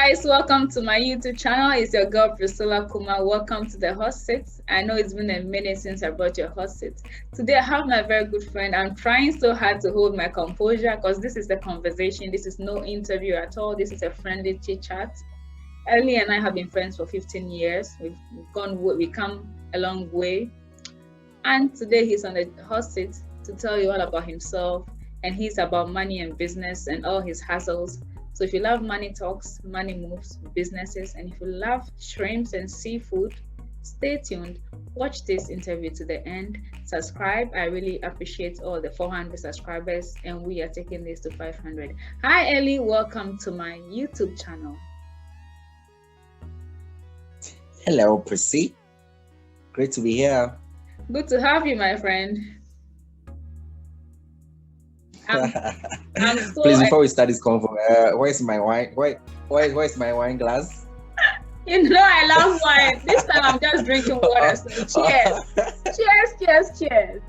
guys, welcome to my YouTube channel. It's your girl Priscilla Kuma. Welcome to the hot seat. I know it's been a minute since I brought your hot seat. Today I have my very good friend. I'm trying so hard to hold my composure because this is a conversation. This is no interview at all. This is a friendly chit chat. Ellie and I have been friends for 15 years. We've come a long way. And today he's on the hot seat to tell you all about himself, and he's about money and business and all his hassles. So if you love money talks, money moves, businesses, and if you love shrimps and seafood, stay tuned. Watch this interview to the end. Subscribe. I really appreciate all the 400 subscribers, and we are taking this to 500. Hi, Ellie. Welcome to my YouTube channel. Hello, Prissy. Great to be here. Good to have you, my friend. I'm so Please, before we start this convo, where's my wine? Where's my wine glass? You know I love wine. This time I'm just drinking water. So cheers. Cheers. Cheers.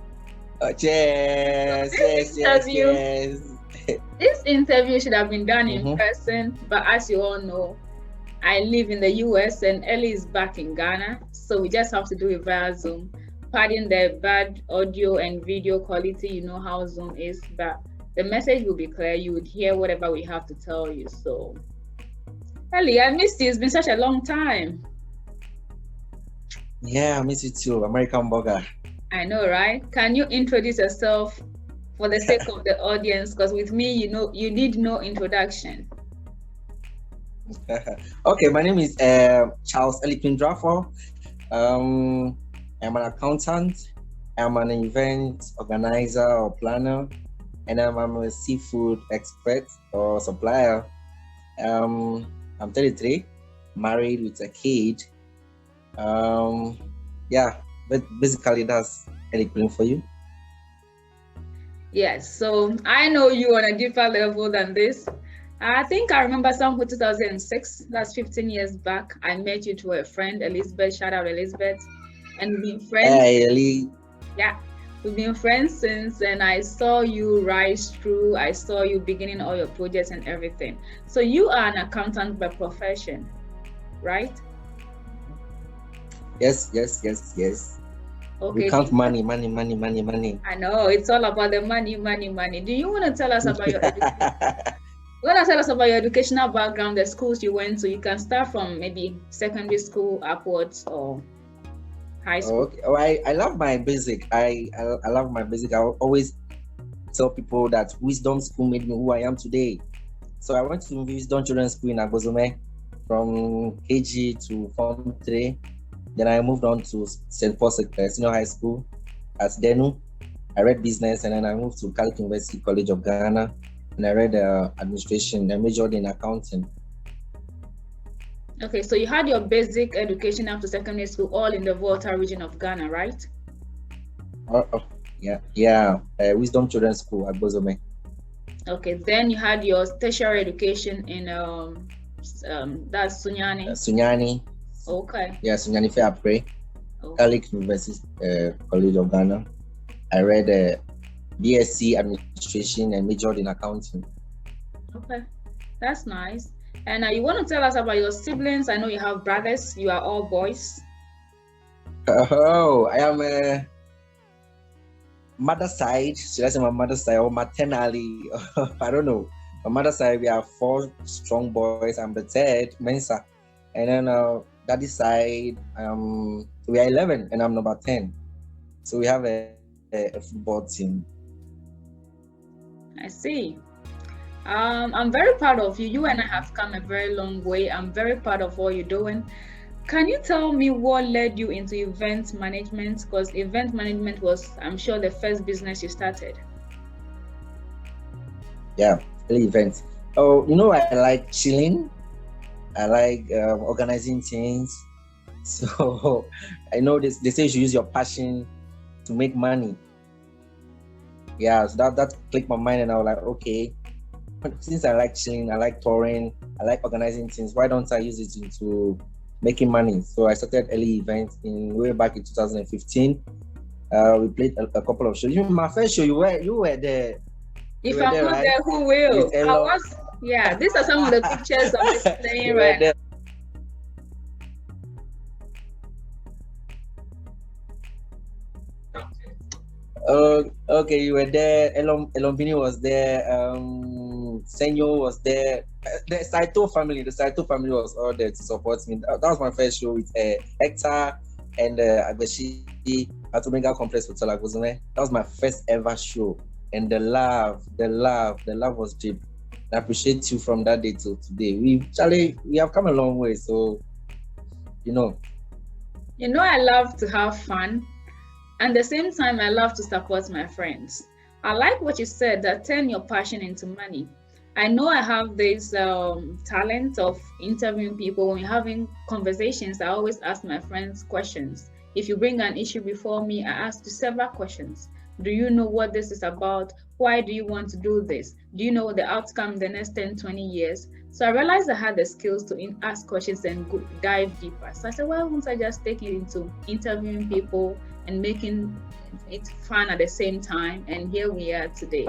This interview should have been done in person, but as you all know, I live in the US and Ellie is back in Ghana, so we just have to do it via Zoom. Pardon the bad audio and video quality, you know how Zoom is, but the message will be clear. You would hear whatever we have to tell you. So, Ellie, I missed you. It's been such a long time. Yeah, I miss you too, American burger. I know, right? Can you introduce yourself for the sake of the audience? Because with me, you need no introduction. Okay, my name is Charles Draphor. I'm an accountant. I'm an event organizer or planner, and I'm a seafood expert or supplier. I'm 33, married with a kid. Yeah, but basically that's anything for you. Yes, so I know you on a deeper level than this. I think I remember somewhere 2006, that's 15 years back. I met you through a friend, Elizabeth. Shout out Elizabeth. And we've been friends. Hey, Ellie. Yeah, we've been friends since, and I saw you rise through. I saw you beginning all your projects and everything. So you are an accountant by profession, right? Yes. Okay. We count money. I know, it's all about the money. Do you want to tell us about your education? You want to tell us about your educational background, the schools you went to? You can start from maybe secondary school upwards or high school. Okay. Oh, I love my basic. I love my basic. I always tell people that Wisdom School made me who I am today. So I went to Wisdom Children's School in Agbozume from KG to Form 3. Then I moved on to St. Paul's Senior High School at Denu. I read business, and then I moved to Catholic University College of Ghana, and I read administration. I majored in accounting. Okay, so you had your basic education after secondary school all in the Volta region of Ghana, right? Yeah. Wisdom Children's School at Bozome. Okay, then you had your tertiary education in that's Sunyani. Sunyani. Okay. Yeah, Sunyani Fairpray. Okay. Catholic University College of Ghana. I read BSc administration and majored in accounting. Okay, that's nice. And you want to tell us about your siblings? I know you have brothers. You are all boys. Oh, I am a mother side. Should I say my mother side or maternally? I don't know. My mother side, we are 4 strong boys. I'm the third, Mensa. And then daddy side, we are 11 and I'm number 10. So we have a football team. I see. I'm very proud of you. You and I have come a very long way. I'm very proud of what you're doing. Can you tell me what led you into event management? Because event management was, I'm sure, the first business you started. Yeah, events. Oh, I like chilling. I like organizing things. So I know they say you should use your passion to make money. Yeah, so that clicked my mind, and I was like, okay. Since I like chilling, I like touring, I like organizing things, why don't I use it into making money? So I started early events way back in 2015. We played a couple of shows. My first show, you were there. If I'm not there, who will? Yeah, these are some of the pictures I'm displaying right now. Okay, you were there. Elombini was there. Senyo was there. The Saito family was all there to support me. That was my first show with Hector and Agbeshi at Omega Complex Hotel Agozume. That was my first ever show, and the love was deep. I appreciate you from that day till today. We have come a long way, so you know. You know, I love to have fun. And at the same time, I love to support my friends. I like what you said, that turn your passion into money. I know I have this talent of interviewing people. When we're having conversations, I always ask my friends questions. If you bring an issue before me, I ask you several questions. Do you know what this is about? Why do you want to do this? Do you know the outcome in the next 10, 20 years? So I realized I had the skills to ask questions and dive deeper. So I said, why won't I just take it into interviewing people and making it fun at the same time? And here we are today.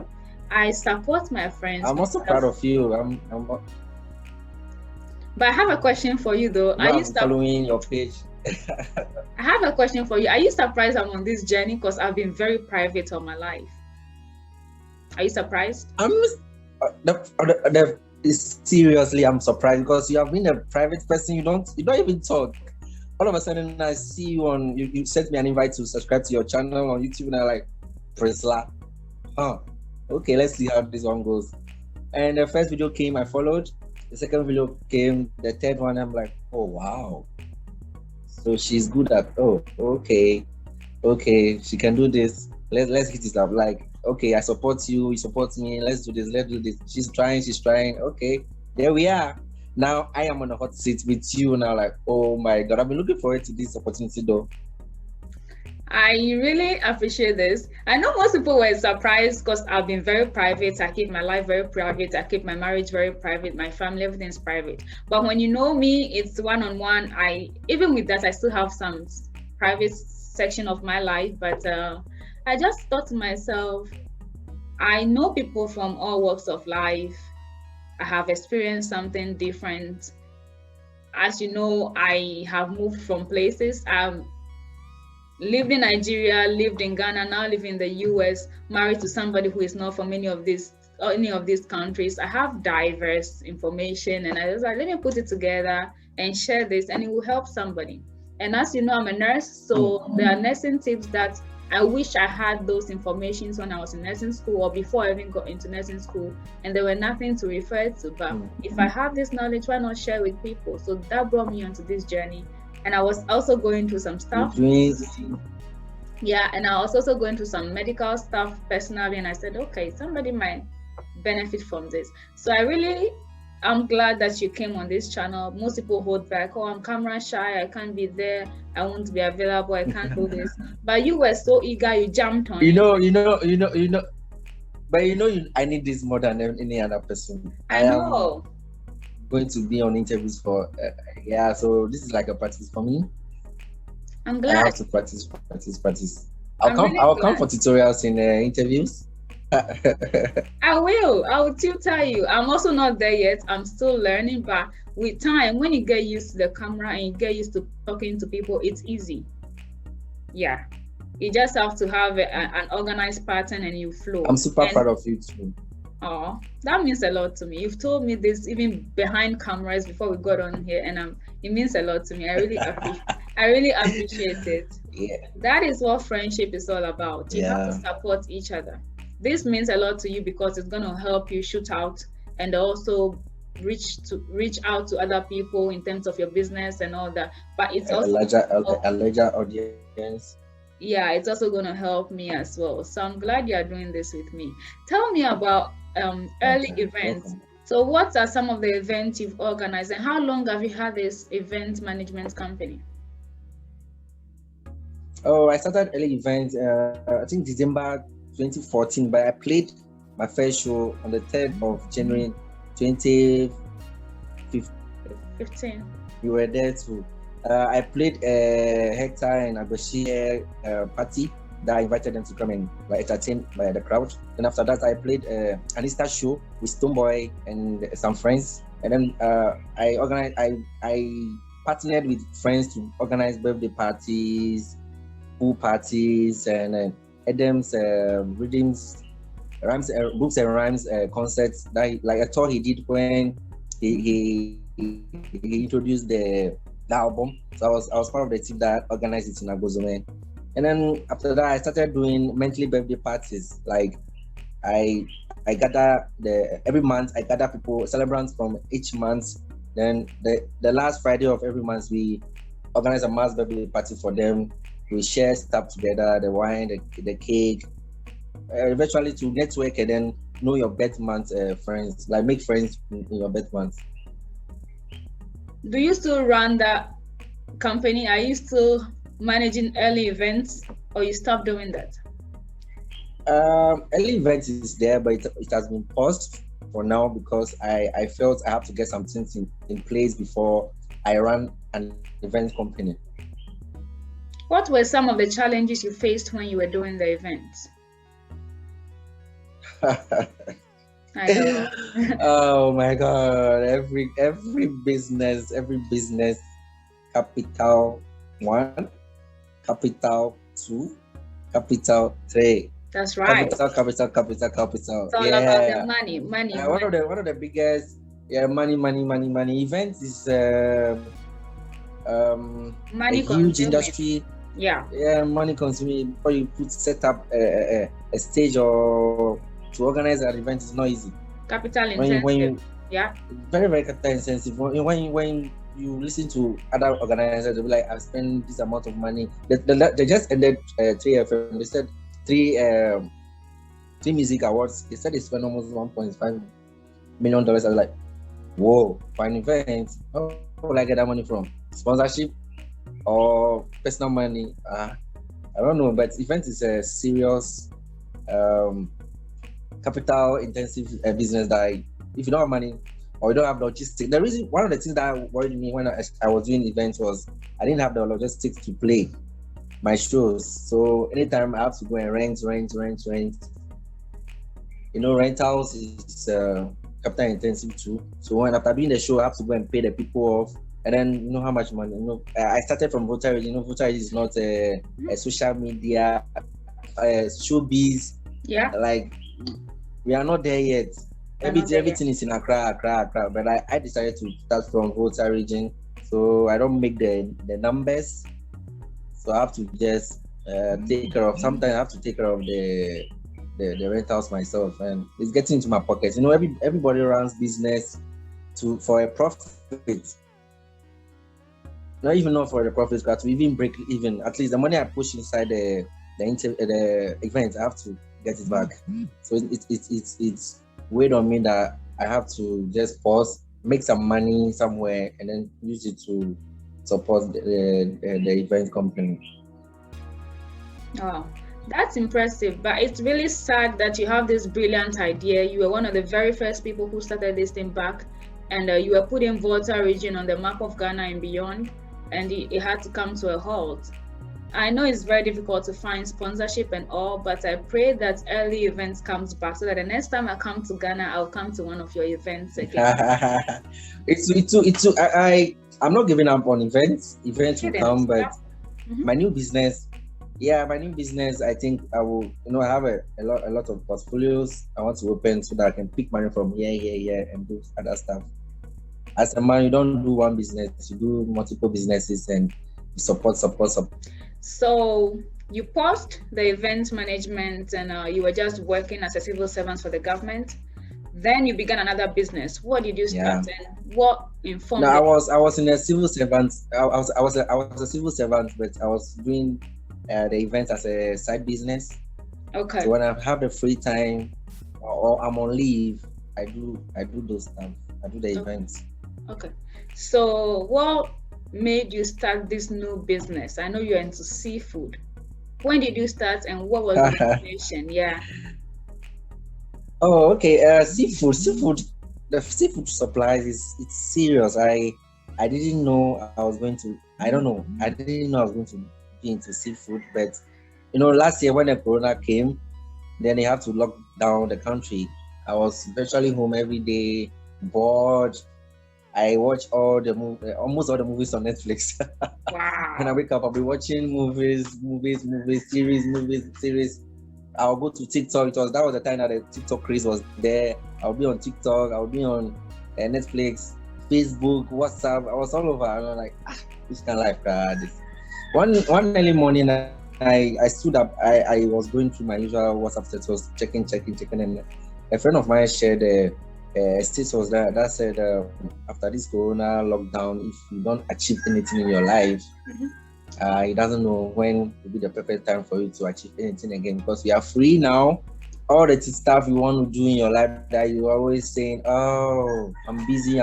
I support my friends. I'm also proud of you. But I have a question for you though. Are you following your page? I have a question for you. Are you surprised I'm on this journey? Because I've been very private all my life. Are you surprised? Seriously, I'm surprised because you have been a private person. You don't even talk. All of a sudden, I see you on. You sent me an invite to subscribe to your channel on YouTube, and I'm like, Prisla, okay, let's see how this one goes. And the first video came, I followed. The second video came. The third one, I'm like, oh wow. So she's good at. Oh, okay, she can do this. Let's hit it up. Like, okay, I support you. You support me. Let's do this. She's trying. Okay, there we are. Now I am on a hot seat with you now. Like, oh my God, I've been looking forward to this opportunity though. I really appreciate this. I know most people were surprised because I've been very private. I keep my life very private. I keep my marriage very private. My family, everything's private. But when you know me, it's one-on-one. Even with that, I still have some private section of my life. But I just thought to myself, I know people from all walks of life. I have experienced something different. As you know, I have moved from places. Lived in Nigeria, lived in Ghana, now live in the US, married to somebody who is not from any of these countries. I have diverse information, and I was like, let me put it together and share this, and it will help somebody. And as you know, I'm a nurse, so there are nursing tips that I wish I had those informations when I was in nursing school or before I even got into nursing school, and there were nothing to refer to. But if I have this knowledge, why not share with people? So that brought me onto this journey. And I was also going through some stuff. Yeah, and I was also going through some medical stuff personally. And I said, okay, somebody might benefit from this. So I'm glad that you came on this channel. Most people hold back. Oh, I'm camera shy. I can't be there. I won't be available. I can't do this. But you were so eager. You jumped on. But I need this more than any other person. I know. Going to be on interviews for so this is like a practice for me. I'm glad. I have to practice. I'll come for tutorials in interviews. I will tutor you. I'm also not there yet. I'm still learning, but with time, when you get used to the camera and you get used to talking to people, it's easy. Yeah, you just have to have an organized pattern and you flow. I'm super proud of you too. Oh, that means a lot to me. You've told me this even behind cameras before we got on here, and it means a lot to me. I really appreciate it. Yeah. That is what friendship is all about. You have to support each other. This means a lot to you because it's going to help you shoot out and also reach out to other people in terms of your business and all that. But it's also a larger audience. Yeah, it's also going to help me as well. So I'm glad you are doing this with me. Tell me about early events. So what are some of the events you've organized, and how long have you had this event management company? Oh, I started early events, I think December 2014, but I played my first show on the 3rd of January 2015. You were there too. I played Hector and Agoshi party that I invited them to come and entertain the crowd. Then after that, I played an Easter show with Stoneboy and some friends. And then I partnered with friends to organize birthday parties, pool parties, and Adam's readings, rhymes, books and rhymes concerts. That like a tour he did when he introduced the album. So I was part of the team that organized it in Agozome. And then after that, I started doing monthly birthday parties. Like I gather every month. I gather people, celebrants from each month. Then the last Friday of every month, we organize a mass birthday party for them. We share stuff together, the wine, the cake, eventually to network and then know your birth month friends, like make friends in your birth month. Do you still run that company? Are you still managing early events, or you stopped doing that? Early events is there, but it has been paused for now because I felt I have to get some things in place before I run an event company. What were some of the challenges you faced when you were doing the events? I know. Oh my God! Every business, capital 1, capital 2, capital 3. That's right. Capital. It's all about the money. One of the biggest money events is money a huge industry. Yeah, money consuming. Before you set up a stage or to organize an event is not easy. Capital intensive. Very, very capital intensive. When you listen to other organizers, they'll be like, I've spent this amount of money. They just ended 3FM. They said three music awards. They said they spent almost $1.5 million. I was like, whoa, for an event, where will I get that money from? Sponsorship or personal money? I don't know, but event is a serious capital intensive business that if you don't have money or you don't have logistics, one of the things that worried me when I was doing events was I didn't have the logistics to play my shows. So anytime I have to go and rent. Rentals is capital intensive too. So when after doing the show, I have to go and pay the people off. And then you know how much money. I started from Voter. Voter is not a social media, showbiz. Yeah. Like we are not there yet. Everything is in Accra. But I decided to start from Voter region, so I don't make the numbers. So I have to just take care of. Sometimes I have to take care of the rentals myself, and it's getting into my pockets. Everybody runs business for a profit. Not even not for the profits, but to even break even. At least the money I push inside the event, I have to get it back. So it's weighed on me that I have to just pause, make some money somewhere, and then use it to support the event company. Oh, that's impressive. But it's really sad that you have this brilliant idea. You were one of the very first people who started this thing back, and you were putting Volta region on the map of Ghana and beyond, and it had to come to a halt. I know it's very difficult to find sponsorship and all, but I pray that early events comes back so that the next time I come to Ghana, I'll come to one of your events again. I'm not giving up on events. Events will come, but my new business, I think I will, I have a lot of portfolios I want to open so that I can pick money from here, and do other stuff. As a man, you don't do one business, you do multiple businesses and support. So you paused the event management and you were just working as a civil servant for the government. Then you began another business. What did you start and what informed? No, I was in a civil servant. I was a civil servant, but I was doing the event as a side business. Okay. So when I have the free time or I'm on leave, I do those stuff. I do the events. Okay. So what made you start this new business? I know you're into seafood. When did you start and what was the motivation? Yeah. Oh, okay. Seafood. The seafood supplies it's serious. I didn't know I was going to. I don't know. I didn't know I was going to be into seafood, but last year when the corona came, then they had to lock down the country. I was virtually home every day, bored. I watch almost all the movies on Netflix. Wow. When I wake up, I'll be watching movies, series. I'll go to TikTok. That was the time that the TikTok craze was there. I'll be on TikTok. I'll be on Netflix, Facebook, WhatsApp. I was all over. And I'm like, which kind of life this? One early morning, I stood up. I was going through my usual WhatsApp status, checking, and a friend of mine shared a status that said, after this corona lockdown, if you don't achieve anything in your life, he doesn't know when will be the perfect time for you to achieve anything again, because we are free now. All the stuff you want to do in your life that you're always saying, oh, I'm busy,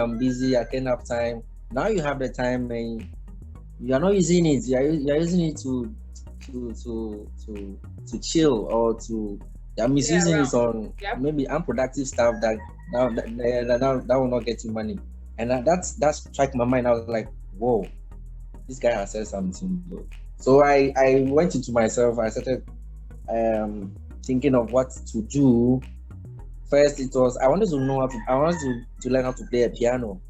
I can't have time. Now you have the time and you are not using it. You are using it to chill, or you're misusing it on maybe unproductive stuff that will not get you money. And that struck my mind. I was like, whoa, this guy has said something. So I went into myself. I started thinking of what to do. First, I wanted to learn how to play a piano.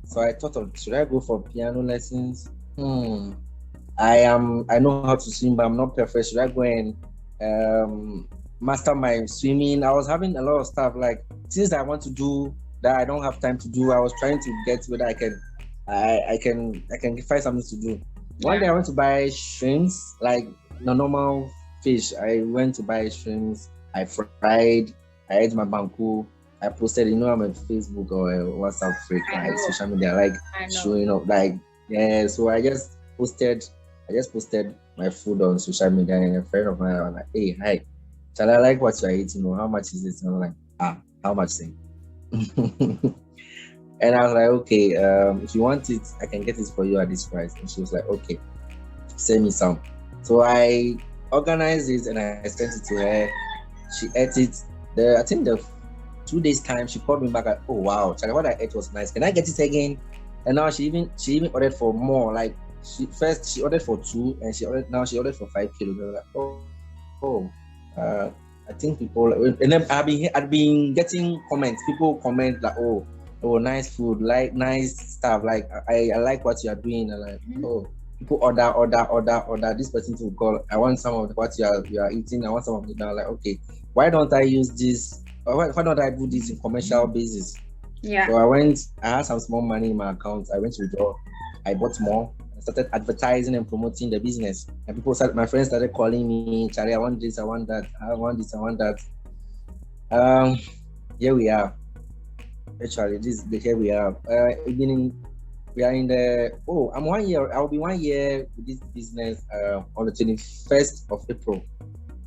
So I thought of, should I go for piano lessons? I know how to swim, but I'm not perfect. Should I go and master my swimming? I was having a lot of stuff, like things I want to do that I don't have time to do. I was trying to get whether I can find something to do. One day I went to buy shrimps, like the normal fish. I went to buy shrimps. I fried. I ate my banku. I posted. I'm a Facebook or a WhatsApp freak, like social media, like showing up, like So I just posted my food on social media, and a friend of mine was like, "Hey, hi, shall I like what you are eating? How much is it?" And I'm like, how much thing? And I was like, okay, if you want it, I can get it for you at this price. And she was like, okay, send me some. So I organized it and I sent it to her. She ate it. I think the 2 days time, she called me back at, oh wow, Charlie, what I ate was nice. Can I get it again? And now she even ordered for more. Like she ordered for 2, and she ordered for 5 kilos. I was like, I think people, and then I've been getting comments. People comment like, oh, nice food, like nice stuff. Like I like what you are doing. And like, people order. This person to call. I want some of what you are eating. I want some of it. Now, like, okay, why don't I use this? Or why don't I do this in commercial basis? Yeah. So I had some small money in my account. I went to withdraw. I bought more. I started advertising and promoting the business. And my friends started calling me, Charlie, I want this, I want that, I want this, I want that. Here we are. Actually, here we are. We are in the, I'm 1 year. I'll be 1 year with this business on the 21st of April.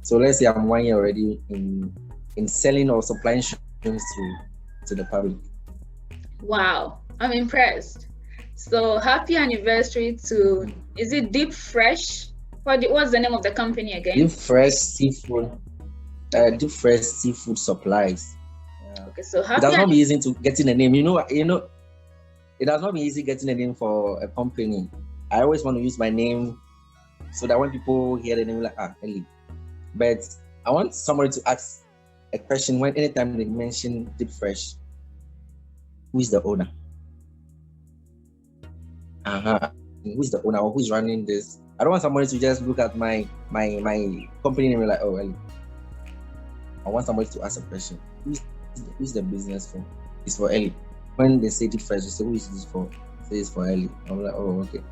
So let's say I'm 1 year already in selling or supplying shrimps to the public. Wow, I'm impressed. So happy anniversary to, is it Deep Fresh? What's the name of the company again? Deep Fresh Seafood. Deep Fresh Seafood Supplies. Okay, so happy. It does not be easy to getting a name. It does not be easy getting a name for a company. I always want to use my name so that when people hear the name, like, Ellie. But I want somebody to ask a question anytime they mention Deep Fresh. Who is the owner? Who's the owner, or who's running this? I don't want somebody to just look at my company name and be like, oh, Ellie. I want somebody to ask a question. Who's the business for? It's for Ellie. When they say Deep Fresh, they say, who is this for? Say it's for Ellie. I'm like, oh, okay.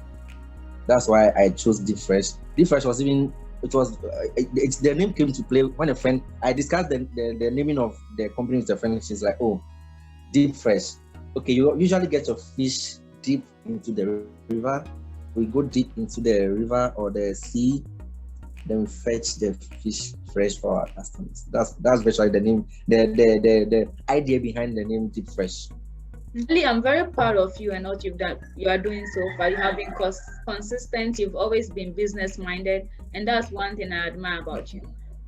That's why I chose Deep Fresh. Deep Fresh was the name came to play when a friend, I discussed the naming of the company with a friend. She's like, oh, Deep Fresh. Okay, you usually get your fish deep into the river. We go deep into the river or the sea, then we fetch the fish fresh for our customers. That's virtually the name, the idea behind the name Deep Fresh. Really, I'm very proud of you and what you are doing so far. You have been consistent. You've always been business minded, and that's one thing I admire about you.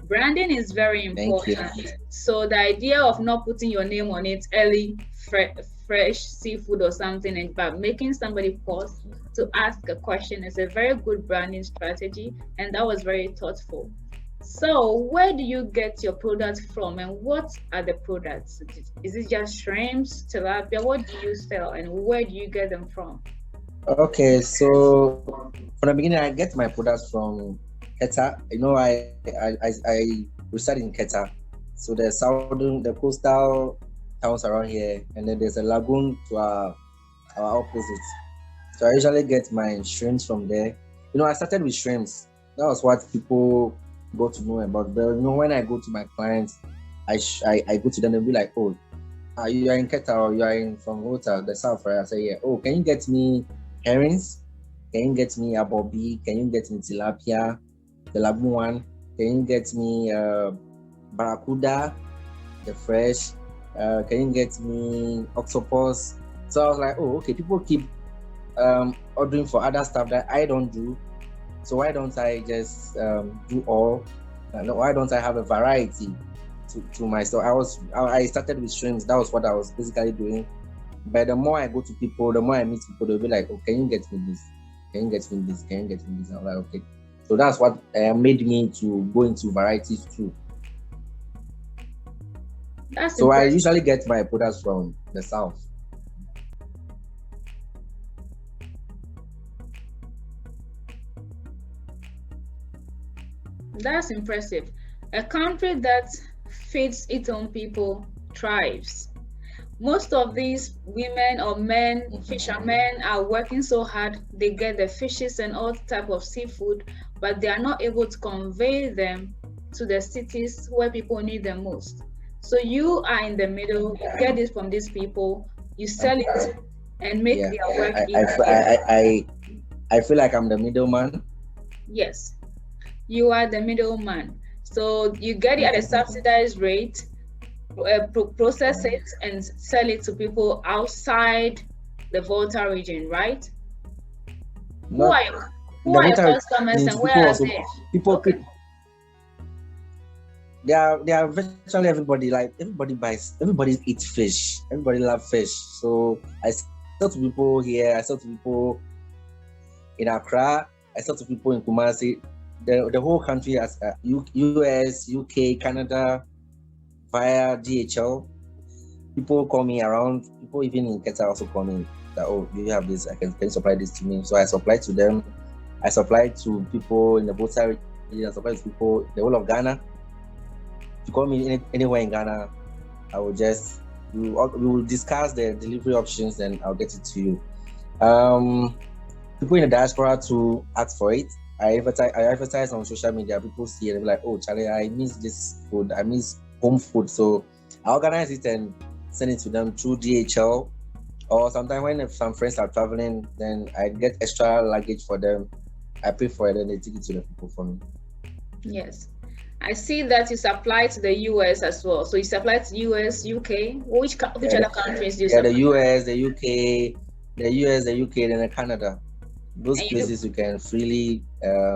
Branding is very important. So the idea of not putting your name on it, Ellie Fresh Seafood or something, but making somebody pause to ask a question is a very good branding strategy, and that was very thoughtful. So, where do you get your products from, and what are the products? Is it just shrimps, tilapia? What do you sell, and where do you get them from? Okay, so from the beginning, I get my products from Keta. I reside in Keta, so the coastal towns around here, and then there's a lagoon to our opposite. So I usually get my shrimps from there. I started with shrimps. That was what people got to know about. But when I go to my clients, I go to them and be like, oh, you are in Keta or you are in from Rota, the south, right? I say, yeah. Oh, can you get me herrings? Can you get me a bobby? Can you get me tilapia, the lagoon one? Can you get me barracuda, the fresh? Can you get me octopus? So I was like, oh, okay. People keep ordering for other stuff that I don't do. So why don't I just do all? Why don't I have a variety to my store? I started with shrimps. That was what I was basically doing. But the more I go to people, the more I meet people, they'll be like, oh, can you get me this? Can you get me this? Can you get me this? I'm like, okay. So that's what made me to go into varieties too. So I usually get my products from the south. That's impressive. A country that feeds its own people thrives. Most of these women or men, fishermen, are working so hard. They get the fishes and all type of seafood, but they are not able to convey them to the cities where people need them most. So you are in the middle. You get it from these people. You sell it and make their work easier. I feel like I'm the middleman. Yes, you are the middleman. So you get it at a subsidized rate, process it and sell it to people outside the Volta region, right? Who are your customers and where are they? People, they are virtually everybody. Like everybody eats fish. Everybody loves fish. So I sell to people here. I sell to people in Accra. I sell to people in Kumasi. The whole country has US, UK, Canada, via DHL. People call me around. People even in Keta also call me that, oh, you have this, can you supply this to me? So I supply to them. I supply to people in the Volta region. I supply to people in the whole of Ghana. If you call me anywhere in Ghana, I will we will discuss the delivery options and I'll get it to you. People in the diaspora to ask for it. I advertise on social media. People see it and be like, oh, Charlie, I miss this food. I miss home food. So I organize it and send it to them through DHL. Or sometimes when some friends are traveling, then I get extra luggage for them. I pay for it and they take it to the people for me. Yes. I see that you supply to the US as well. So you supply to US, UK. Which other countries do you supply? The US, the UK, then Canada. Those places you can freely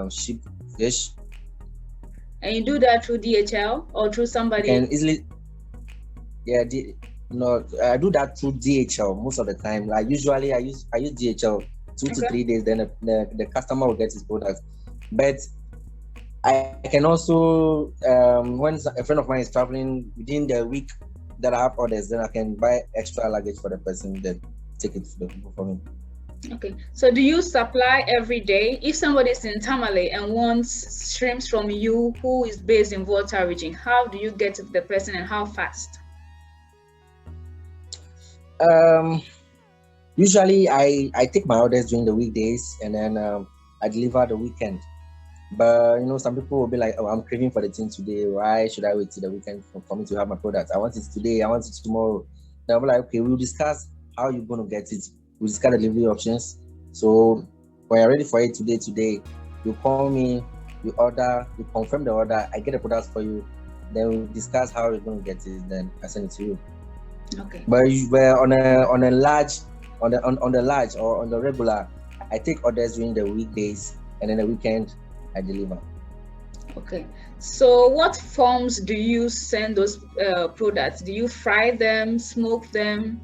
ship fish. And you do that through DHL or through somebody? You can easily. Yeah, I do that through DHL most of the time. I use DHL 2 to 3 days. Then the customer will get his product. But I can also, when a friend of mine is traveling within the week that I have orders, then I can buy extra luggage for the person, then take it to the people for me. Okay, so do you supply every day? If somebody is in Tamale and wants shrimps from you who is based in Volta region, how do you get to the person and how fast? Usually I take my orders during the weekdays and then I deliver the weekend. But some people will be like, oh, I'm craving for the thing today. Why should I wait till the weekend for me to have my product? I want it today. I want it tomorrow. Then I'll be like, okay, we'll discuss how you're going to get it. We'll discuss the delivery options. So when you're ready for it today, you call me, you order, you confirm the order, I get the product for you. Then we'll discuss how you're going to get it. Then I send it to you. Okay. But on the large or on the regular, I take orders during the weekdays and then the weekend I deliver. Okay. So what forms do you send those products? Do you fry them, smoke them?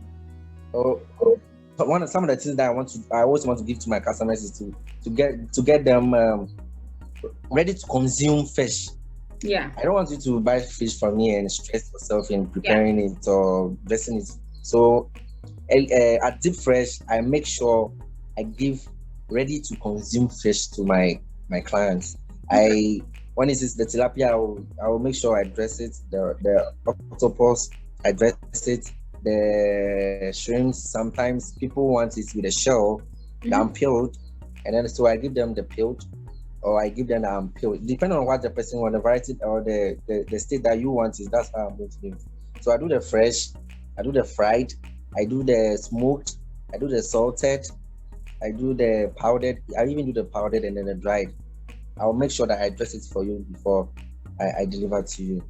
Some of the things that I always want to give to my customers is to get them ready to consume fish. Yeah. I don't want you to buy fish from me and stress yourself in preparing it or dressing it. So at Deep Fresh, I make sure I give ready to consume fish to my clients. When it is the tilapia, I will make sure I dress it. The octopus, I dress it. The shrimps, sometimes people want it with a shell, the unpeeled, and then so I give them the peeled, or I give them the unpeeled. Depending on what the person wants, the variety or the state that you want is, that's how I'm going to do it. So I do the fresh, I do the fried, I do the smoked, I do the salted, I do the powdered, I even do the powdered and then the dried. I'll make sure that I dress it for you before I deliver to you.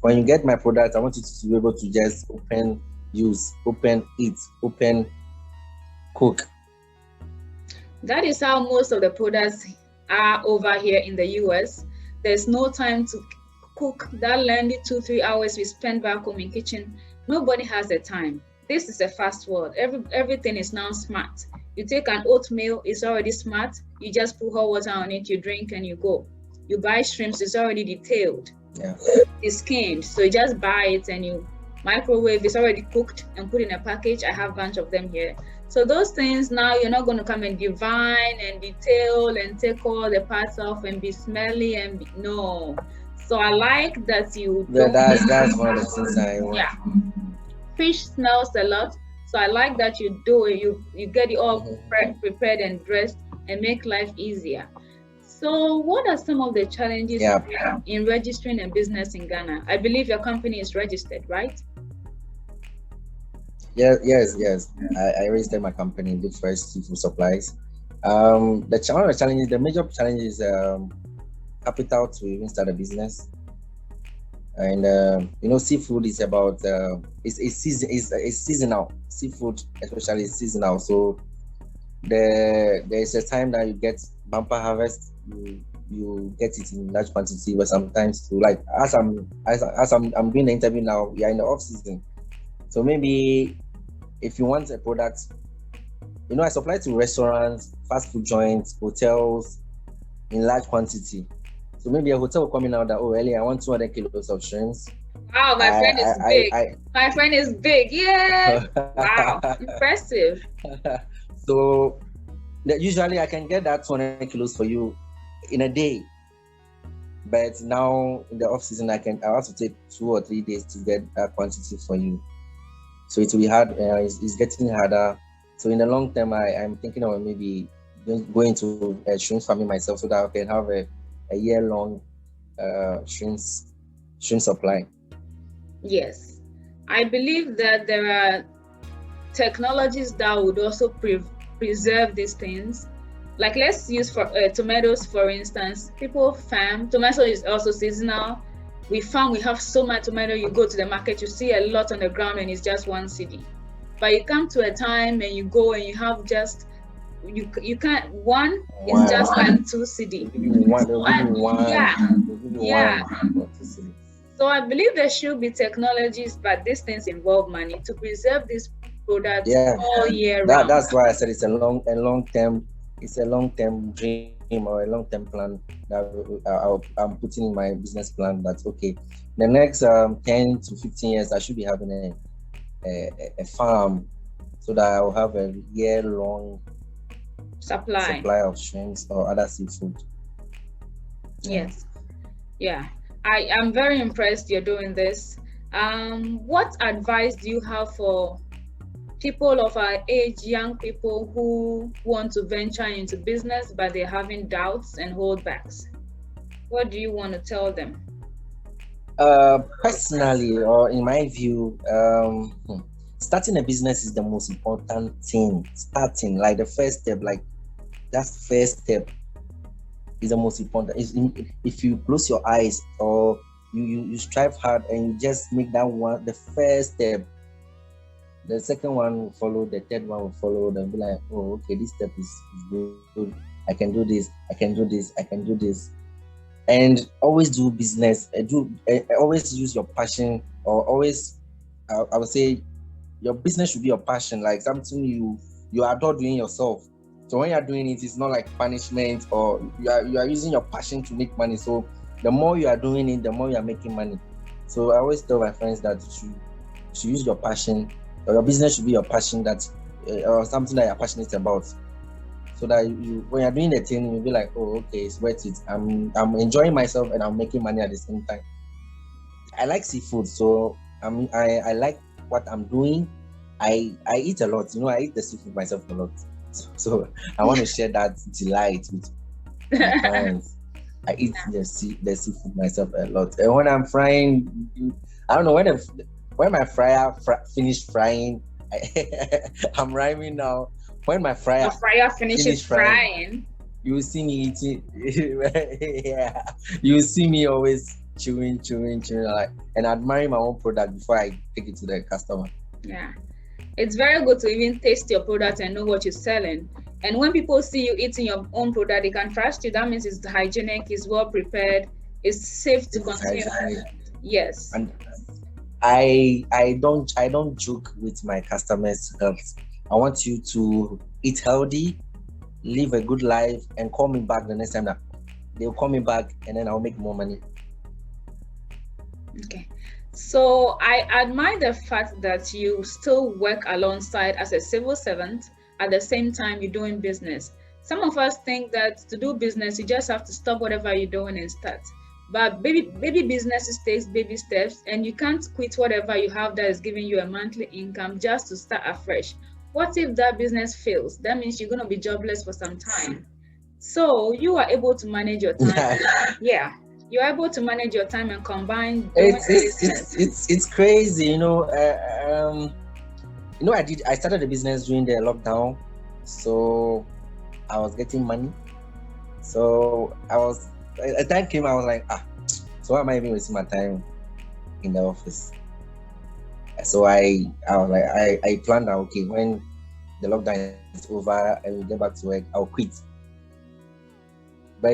When you get my product, I want you to be able to just open, use, open, eat, open, cook. That is how most of the products are over here in the US. There's no time to cook. That lengthy 2-3 hours we spend back home in kitchen. Nobody has the time. This is a fast world. Everything is now smart. You take an oatmeal, it's already smart. You just put hot water on it, you drink and you go. You buy shrimps, it's already detailed. Yeah. It's skinned, so you just buy it and you microwave. It's already cooked and put in a package. I have a bunch of them here. So those things now, you're not going to come and divine and detail and take all the parts off and be smelly and no. So I like that you. That's one of the things I want. Yeah. Fish smells a lot, so I like that you do it. You get it all prepared and dressed and make life easier. So what are some of the challenges in registering a business in Ghana? I believe your company is registered, right? Yes. I registered my company, Deep Fresh Seafood Supplies. The major challenge is capital to even start a business. And seafood is about it's seasonal. Seafood especially is seasonal. So there's a time that you get bumper harvest. You get it in large quantity, but sometimes like as I'm doing the interview now, we are in the off season. So maybe if you want a product, I supply to restaurants, fast food joints, hotels in large quantity. So maybe a hotel will come in out that, earlier I want 200 kilos of shrimps. Wow, my friend is big. My friend is big. Yeah. Wow, impressive. So usually I can get that 200 kilos for you in a day. But now in the off season, I have to take 2 or 3 days to get that quantity for you. So it will be hard. It's getting harder. So in the long term, I'm thinking of maybe going to a shrimp farming myself so that I can have a year-long shrimp supply. Yes, I believe that there are technologies that would also preserve these things. Like let's use for tomatoes, for instance. People farm. Tomato is also seasonal. We have so much tomato. You go to the market, you see a lot on the ground, and it's just 1 cedi. But you come to a time and you go and you have just you can't one is just like 2 cedi. Yeah. So I believe there should be technologies, but these things involve money to preserve these products all year round. That's why I said it's a long term. It's a long term dream or a long term plan that I'm putting in my business plan. That's okay. The next 10 to 15 years, I should be having a farm so that I will have a year long supply of shrimps or other seafood. Yes. Yeah. I am very impressed you're doing this. What advice do you have for people of our age, young people who want to venture into business but they're having doubts and holdbacks? What do you want to tell them? Personally, or in my view, starting a business is the most important thing. Starting, like the first step, like that first step is the most important. If you close your eyes or you strive hard and you just make that one the first step, the second one will follow, the third one will follow, then be like, oh, okay, this step is good. I can do this. I can do this. I can do this. And always do business. Always use your passion, or always, I would say, your business should be your passion, like something you adore doing yourself. So when you're doing it, it's not like punishment, or you are using your passion to make money. So The more you are doing it, the more you are making money. So I always tell my friends that you should use your passion, or your business should be your passion, that or something that you're passionate about. So that you, when you're doing the thing, you'll be like, oh, okay, it's worth it. I'm enjoying myself and I'm making money at the same time. I like seafood, so I like what I'm doing. I eat a lot. I eat the seafood myself a lot. So I want to share that delight with my clients. I eat the seafood myself a lot. And when I'm frying, I don't know, when my fryer finished frying, I'm rhyming now. When my fryer finishes frying, you will see me eating. Yeah, you will see me always chewing, like, and admiring my own product before I take it to the customer. Yeah, it's very good to even taste your product and know what you're selling. And when people see you eating your own product, they can trust you. That means it's hygienic, it's well prepared, it's safe to consume. Yes. And I don't joke with my customers' health. I want you to eat healthy, live a good life, and call me back the next time that they'll call me back, and then I'll make more money. Okay. So I admire the fact that you still work alongside as a civil servant. At the same time, you're doing business. Some of us think that to do business, you just have to stop whatever you're doing and start. But baby businesses takes baby steps, and you can't quit whatever you have that is giving you a monthly income just to start afresh. What if that business fails? That means you're going to be jobless for some time. So you are able to manage your time. Yeah. You're able to manage your time and combine. It's crazy, I started the business during the lockdown, so I was getting money. So a time came, I was like, so why am I even wasting my time in the office? So I was like, I planned that, okay, when the lockdown is over and we get back to work, I'll quit. But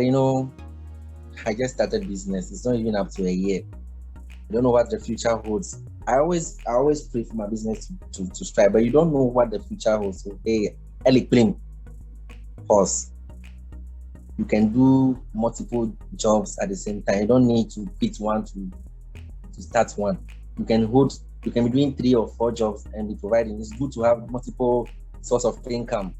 I just started business. It's not even up to a year. I don't know what the future holds. I always pray for my business to strive, but you don't know what the future holds. So hey, pause. You can do multiple jobs at the same time. You don't need to quit one to start one. You can be doing 3 or 4 jobs and be providing. It's good to have multiple source of income.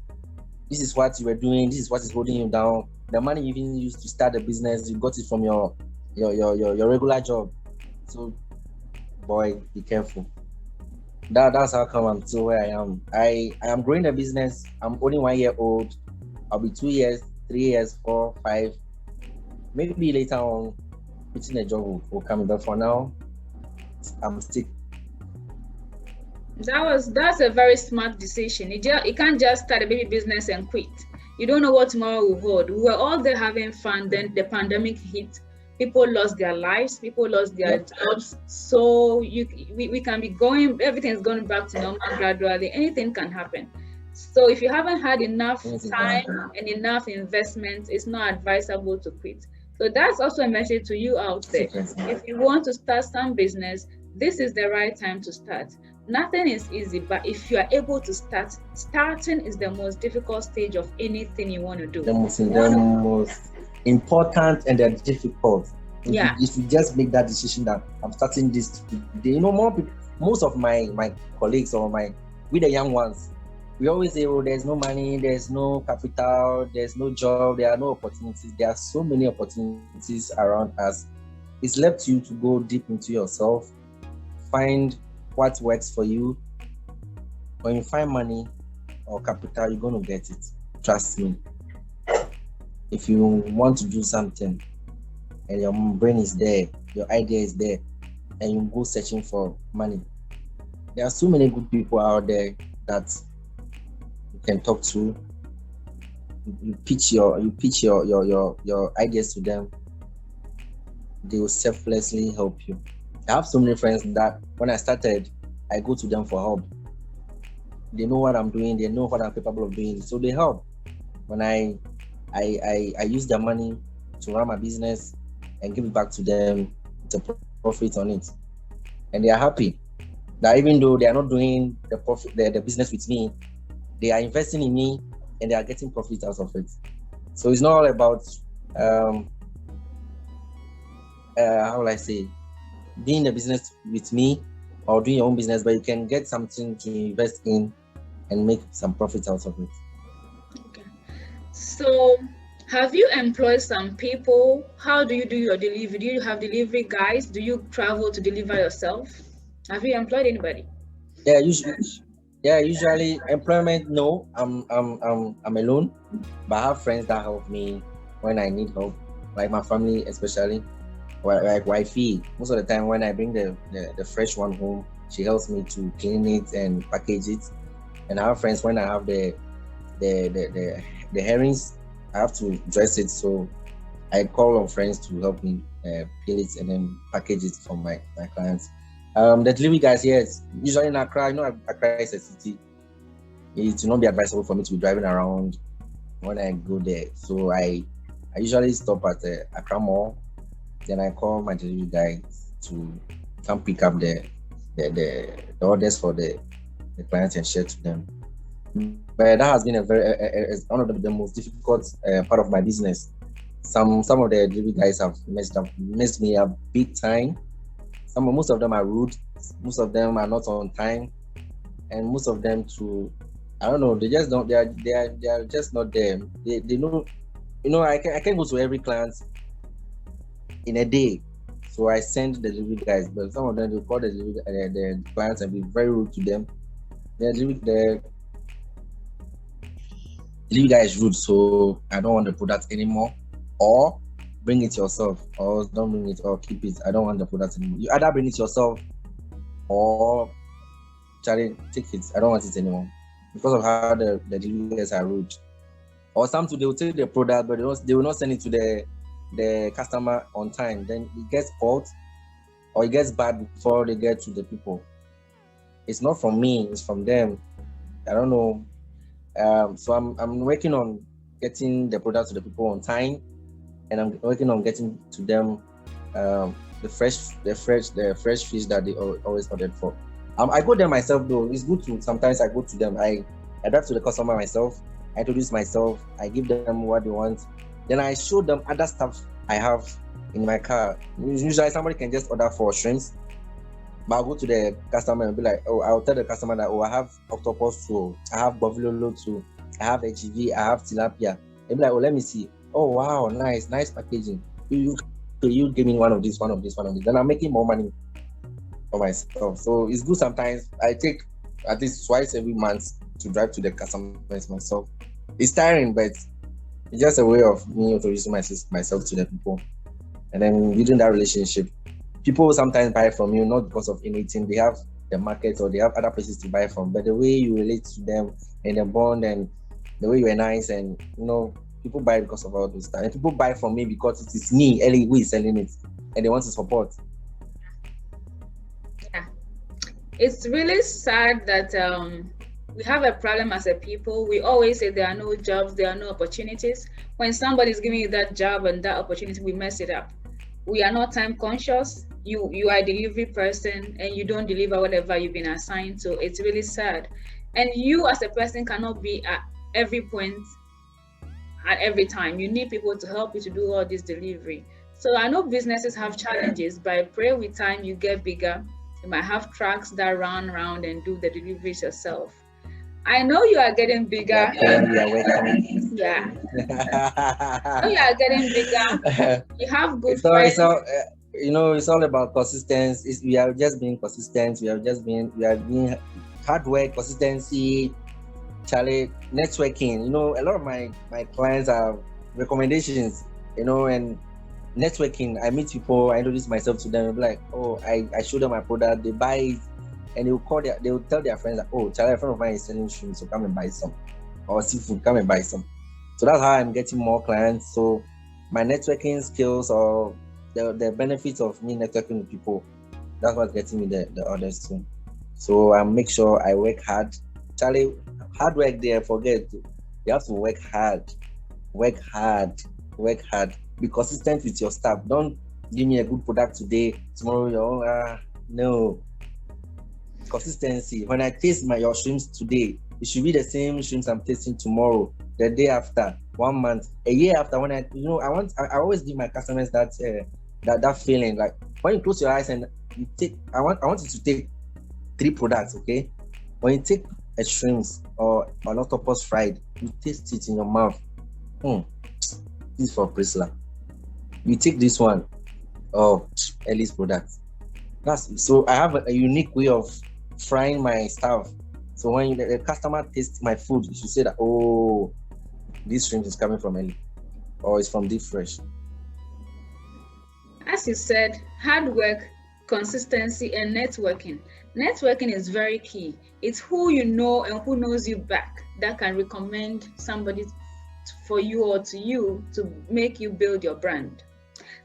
This is what you were doing. This is what is holding you down. The money you even used to start the business, you got it from your regular job. So, boy, be careful. That's how come I'm still where I am. I am growing the business. I'm only 1 year old. I'll be 2 years, 3 years, 4, 5. Maybe later on, quitting a job will come. But for now, I'm still. That's a very smart decision. You can't just start a baby business and quit. You don't know what tomorrow will hold. We were all there having fun. Then the pandemic hit. People lost their lives. People lost their jobs. So we can be going. Everything's going back to normal gradually. Anything can happen. So if you haven't had enough time and enough investment, it's not advisable to quit. So that's also a message to you out there. If you want to start some business, this is the right time to start. Nothing is easy, but if you are able to start, starting is the most difficult stage of anything you want to do. The most important and the difficult. If you just make that decision that I'm starting this today, most of my colleagues or with the young ones, we always say, oh, there's no money, there's no capital, there's no job, there are no opportunities. There are so many opportunities around us. It's left to you to go deep into yourself, find what works for you. When you find money or capital, you're going to get it. Trust me. If you want to do something and your brain is there, your idea is there, and you go searching for money, there are so many good people out there that you can talk to. You pitch your ideas to them. They will selflessly help you. I have so many friends that when I started, I go to them for help. They know what I'm doing. They know what I'm capable of doing. So they help. When I use their money to run my business and give it back to them, to profit on it. And they are happy that even though they are not doing the business with me, they are investing in me and they are getting profit out of it. So it's not all about how will I say, be in a business with me or doing your own business, but you can get something to invest in and make some profits out of it. Okay. So, have you employed some people? How do you do your delivery? Do you have delivery guys? Do you travel to deliver yourself? Have you employed anybody? Yeah, usually employment. No, I'm alone, but I have friends that help me when I need help, like my family especially. Like wifey, most of the time when I bring the fresh one home, she helps me to clean it and package it. And I have friends when I have the herrings, I have to dress it. So I call on friends to help me peel it and then package it for my clients. The delivery guys here, usually in Accra, Accra is a city. It will not be advisable for me to be driving around when I go there. So I usually stop at the Accra Mall. Then I call my delivery guy to come pick up the orders for the clients and share to them. But that has been a very one of the most difficult part of my business. Some of the delivery guys have messed me up big time. Most of them are rude. Most of them are not on time, and most of them too. I don't know. They just don't. They are just not there. They know. I can go to every client in a day. So I send the delivery guys, but some of them will call the clients and be very rude to them. The delivery guy is rude, so I don't want the product anymore. Or bring it yourself, or don't bring it, or keep it. I don't want the product anymore. You either bring it yourself, or Charlie, take it. I don't want it anymore because of how the delivery guys are rude. Or sometimes they will take the product, but they will not send it to the customer on time. Then it gets spoiled or it gets bad before they get to the people. It's not from me, it's from them. I don't know. So I'm working on getting the product to the people on time, and I'm working on getting to them the fresh fish that they always ordered for. I go there myself though. It's good to sometimes I go to them. I drive to the customer myself. I introduce myself. I give them what they want. Then I show them other stuff I have in my car. Usually somebody can just order for shrimps, but I'll go to the customer and be like, I'll tell the customer that, I have octopus too, I have buffalo too, I have HGV, I have tilapia. They'll be like, let me see. Oh, wow, nice packaging. You give me one of this. Then I'm making more money for myself. So it's good sometimes. I take at least twice every month to drive to the customers myself. It's tiring, but it's just a way of me introducing myself to the people. And then building that relationship. People sometimes buy from you not because of anything. They have the market or they have other places to buy from. But the way you relate to them and the bond and the way you are nice, and people buy because of all those stuff. And people buy from me because it is me, Ellie, who is selling it, and they want to support. Yeah, it's really sad that we have a problem as a people. We always say there are no jobs, there are no opportunities. When somebody is giving you that job and that opportunity, we mess it up. We are not time conscious. You are a delivery person and you don't deliver whatever you've been assigned to. It's really sad. And you as a person cannot be at every point at every time. You need people to help you to do all this delivery. So I know businesses have challenges, but I pray with time you get bigger. You might have trucks that run around and do the deliveries yourself. I know you are getting bigger. Yeah. I know you are getting bigger. You have good friends. It's all about consistency. We are just being consistent. We are being hard work, consistency, Charlie, networking. A lot of my clients have recommendations, and networking. I meet people, I introduce myself to them, and be like, I show them my product, they buy it, and they will tell their friends that, Charlie, a friend of mine is selling shrimp, so come and buy some, or seafood, come and buy some. So that's how I'm getting more clients. So my networking skills, or the benefits of me networking with people, that's what's getting me the orders too. So I make sure I work hard. Charlie, hard work there, forget. You have to work hard. Be consistent with your staff. Don't give me a good product today, tomorrow no. Consistency. When I taste your shrimps today, it should be the same shrimps I'm tasting tomorrow, the day after, 1 month, a year after. When I always give my customers that that feeling, like when you close your eyes and you take, I want you to take 3 products, okay? When you take a shrimps or an octopus fried, you taste it in your mouth. This is for Priscilla. You take this one, Ellie's product. So I have a unique way of frying my stuff. So when the customer tastes my food, you should say that, oh, this shrimp is coming from Ellie, or it's from Deep Fresh. As you said, hard work, consistency, and networking. Networking is very key. It's who you know and who knows you back that can recommend somebody for you or to you to make you build your brand.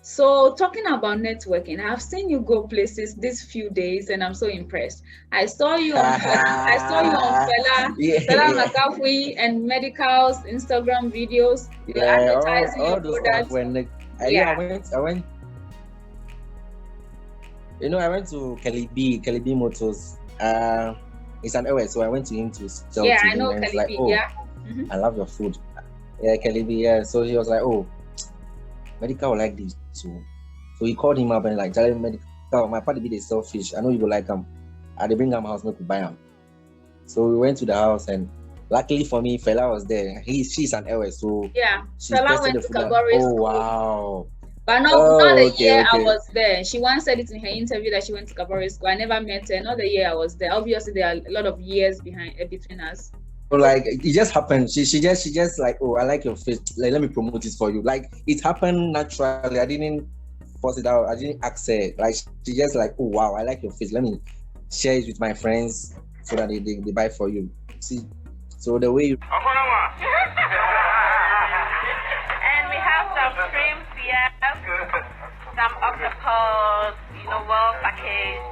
So talking about networking, I've seen you go places these few days, and I'm so impressed. I saw you on Fela McAfee and Medical's Instagram videos. You're advertising all your those products. I went. I went to Kelly B Motors. It's an LS, so I went to him to sell to him. I know Kelly B. Yeah. I love your food. Yeah, Kelly B. Yeah. So he was like, oh, Medical will like this too. So he called him up and like, tell him, Medical, my party be the selfish. I know you will like them. They bring them house, not to buy them. So we went to the house, and luckily for me, Fela was there. She's an LS, so yeah. Fela went to Kabore school. Wow. But not the year I was there. She once said it in her interview that she went to Kabore school. I never met her. Not the year I was there. Obviously, there are a lot of years between us. So like it just happened. She just like, oh, I like your face. Like, let me promote this for you. Like it happened naturally. I didn't force it out. I didn't ask her. Like she just like, oh wow, I like your face. Let me share it with my friends so that they buy for you. See, so the way you. And we have some shrimps here, some octopus, well packaged.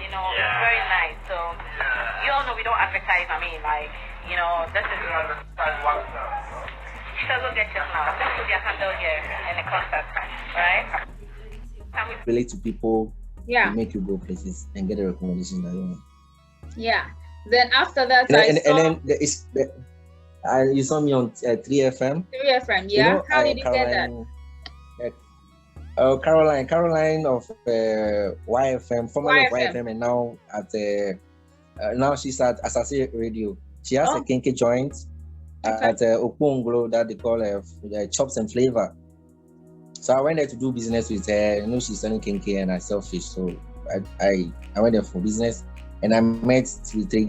It's very nice. So you all know we don't advertise. I mean, like. This is Struggle get your now. Let's put your handle here in the contact, right? Relate to people, yeah, make you go places and get a recommendation that you want. Yeah. Then after that, and then there is you saw me on 3FM. 3FM, yeah. How did you get that? Caroline of YFM, formerly of YFM, and now at now she's at Asase Radio. She has a kinky joint at Okunglo that they call Chops and Flavor. So I went there to do business with her. She's selling kinky and I sell fish. So I went there for business, and I met with 3